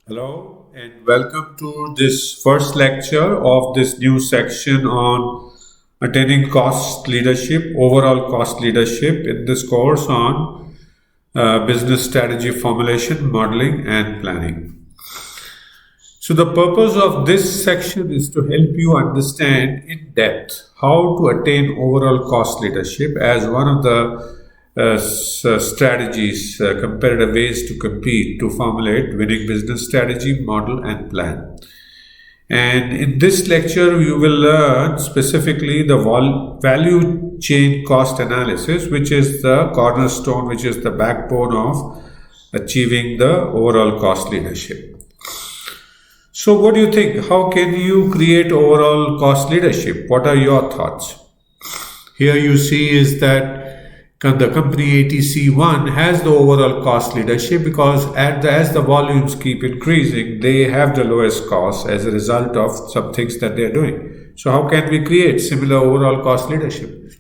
Hello and welcome to this first lecture of this new section on attaining cost leadership, overall cost leadership in this course on business strategy formulation, modeling, and planning. So, the purpose of this section is to help you understand in depth how to attain overall cost leadership as one of the strategies, comparative ways to compete to formulate winning business strategy, model, and plan. And in this lecture, you will learn specifically the value chain cost analysis, which is the cornerstone, which is the backbone of achieving the overall cost leadership. So, what do you think? How can you create overall cost leadership? What are your thoughts? Here you see is that the company ATC1 has the overall cost leadership because as the volumes keep increasing, they have the lowest cost as a result of some things that they are doing. So, how can we create similar overall cost leadership?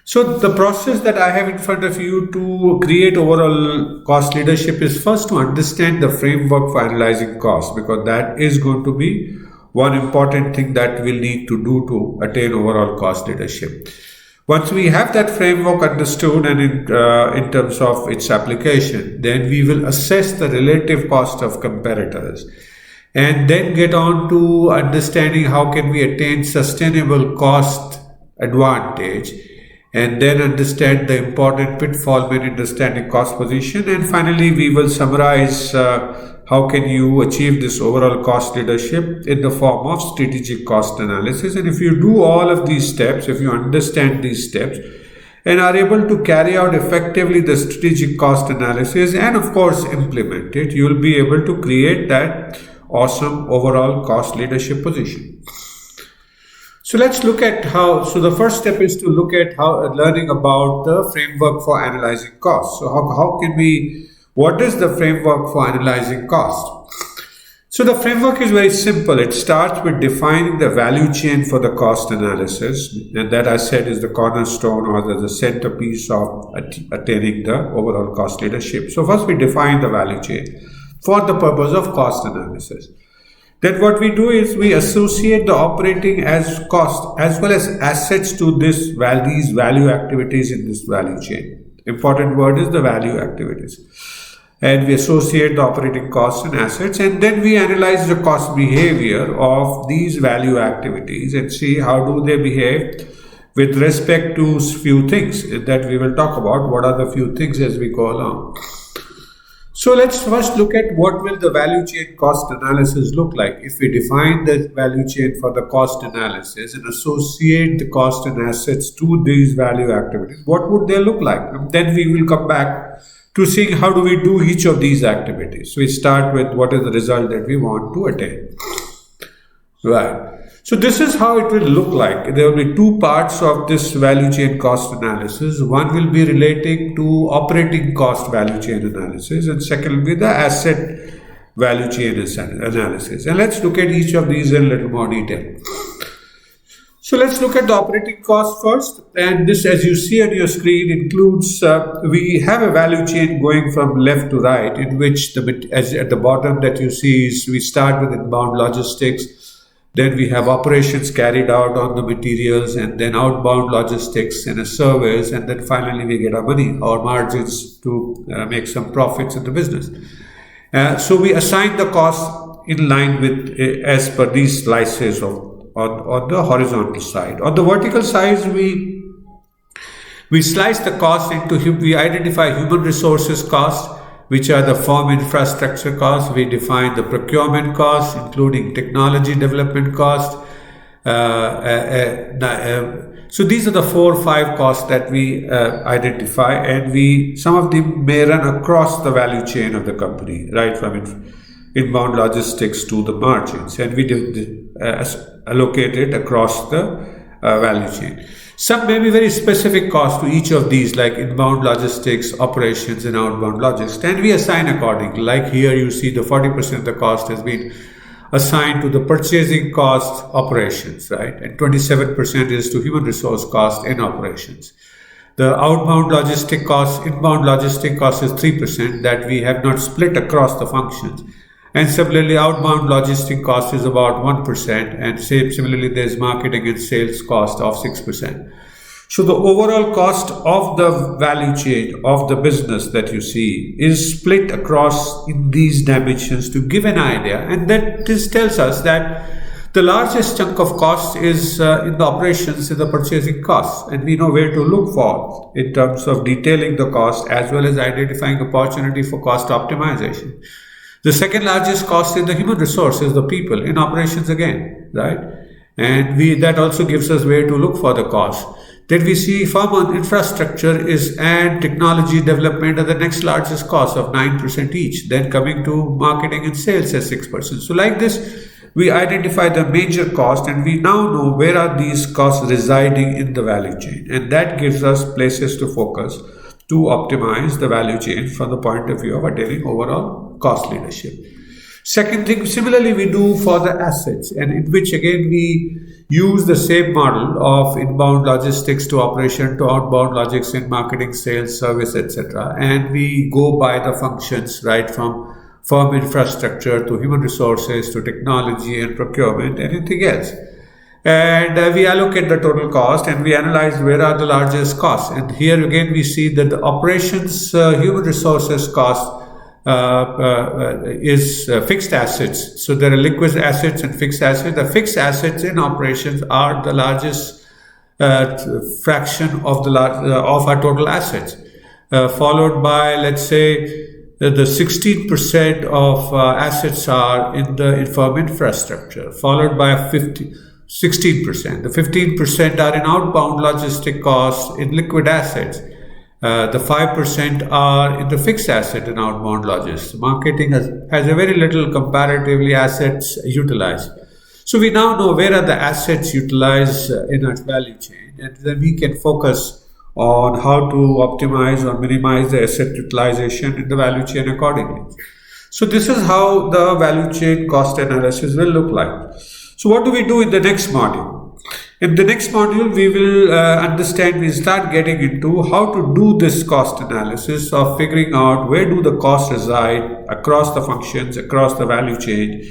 So, the process that I have in front of you to create overall cost leadership is first to understand the framework for analyzing cost, because that is going to be one important thing that we'll need to do to attain overall cost leadership. Once we have that framework understood and in terms of its application, then we will assess the relative cost of competitors and then get on to understanding how can we attain sustainable cost advantage, and then understand the important pitfall when understanding cost position. And finally, we will summarize how can you achieve this overall cost leadership in the form of strategic cost analysis. And if you do all of these steps, if you understand these steps and are able to carry out effectively the strategic cost analysis and of course implement it, you will be able to create that awesome overall cost leadership position. So let's look at how. So the first step is to look at how learning about the framework for analyzing costs. So how can we? What is the framework for analyzing cost? So the framework is very simple. It starts with defining the value chain for the cost analysis, and that I said is the cornerstone or the centerpiece of attaining the overall cost leadership. So first we define the value chain for the purpose of cost analysis. Then what we do is we associate the operating as cost as well as assets to these value activities in this value chain. Important word is the value activities. And we associate the operating costs and assets, and then we analyze the cost behavior of these value activities and see how do they behave with respect to few things that we will talk about. What are the few things as we go along? So let's first look at what will the value chain cost analysis look like. If we define the value chain for the cost analysis and associate the cost and assets to these value activities, what would they look like? And then we will come back to seeing how do we do each of these activities. So we start with what is the result that we want to attain. Right. So this is how it will look like. There will be two parts of this value chain cost analysis. One will be relating to operating cost value chain analysis, and second will be the asset value chain analysis. And let's look at each of these in a little more detail. So let's look at the operating cost first. And this, as you see on your screen, includes, we have a value chain going from left to right, in which as at the bottom that you see is we start with inbound logistics. Then we have operations carried out on the materials, and then outbound logistics and a service, and then finally we get our money, our margins to make some profits in the business. So we assign the cost in line with as per these slices on the horizontal side. On the vertical side, we slice the cost into, we identify human resources cost, which are the firm infrastructure costs. We define the procurement costs, including technology development cost. So these are the 4 or 5 costs that we identify, and some of them may run across the value chain of the company, right from inbound logistics to the margins, and we allocate it across the value chain. Some may be very specific costs to each of these, like inbound logistics, operations, and outbound logistics, and we assign accordingly. Like here you see the 40% of the cost has been assigned to the purchasing cost operations, right? And 27% is to human resource cost and operations. The outbound logistic cost, inbound logistic cost is 3% that we have not split across the functions. And similarly, outbound logistic cost is about 1%, and similarly, there's marketing and sales cost of 6%. So the overall cost of the value chain of the business that you see is split across in these dimensions to give an idea, and that this tells us that the largest chunk of cost is in the operations, in the purchasing costs, and we know where to look for in terms of detailing the cost as well as identifying opportunity for cost optimization. The second largest cost is the human resources, the people in operations again, right? And that also gives us where to look for the cost. Then we see farm on infrastructure and technology development are the next largest cost of 9% each. Then coming to marketing and sales at 6%. So like this, we identify the major cost and we now know where are these costs residing in the value chain. And that gives us places to focus to optimize the value chain from the point of view of attaining overall cost leadership. Second thing, similarly we do for the assets, and in which again we use the same model of inbound logistics to operation to outbound logistics in marketing, sales, service, etc. And we go by the functions, right, from firm infrastructure to human resources to technology and procurement, anything else. And we allocate the total cost and we analyze where are the largest costs. And here again we see that the operations human resources cost is fixed assets. So there are liquid assets and fixed assets. The fixed assets in operations are the largest fraction of our total assets, followed by, let's say, the 16% of assets are in the firm infrastructure, followed by 16%. The 15% are in outbound logistic costs in liquid assets. The 5% are in the fixed asset in outbound logistics. Marketing has a very little comparatively assets utilized. So we now know where are the assets utilized in our value chain, and then we can focus on how to optimize or minimize the asset utilization in the value chain accordingly. So this is how the value chain cost analysis will look like. So what do we do in the next module? In the next module, we will we'll start getting into how to do this cost analysis of figuring out where do the costs reside across the functions, across the value chain,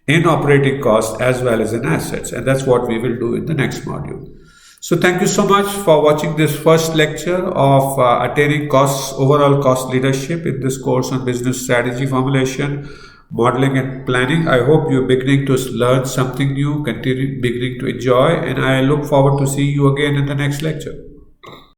in operating costs as well as in assets. And that's what we will do in the next module. So thank you so much for watching this first lecture of attaining overall cost leadership in this course on business strategy formulation, modeling and planning. I hope you're beginning to learn something new, beginning to enjoy, and I look forward to see you again in the next lecture.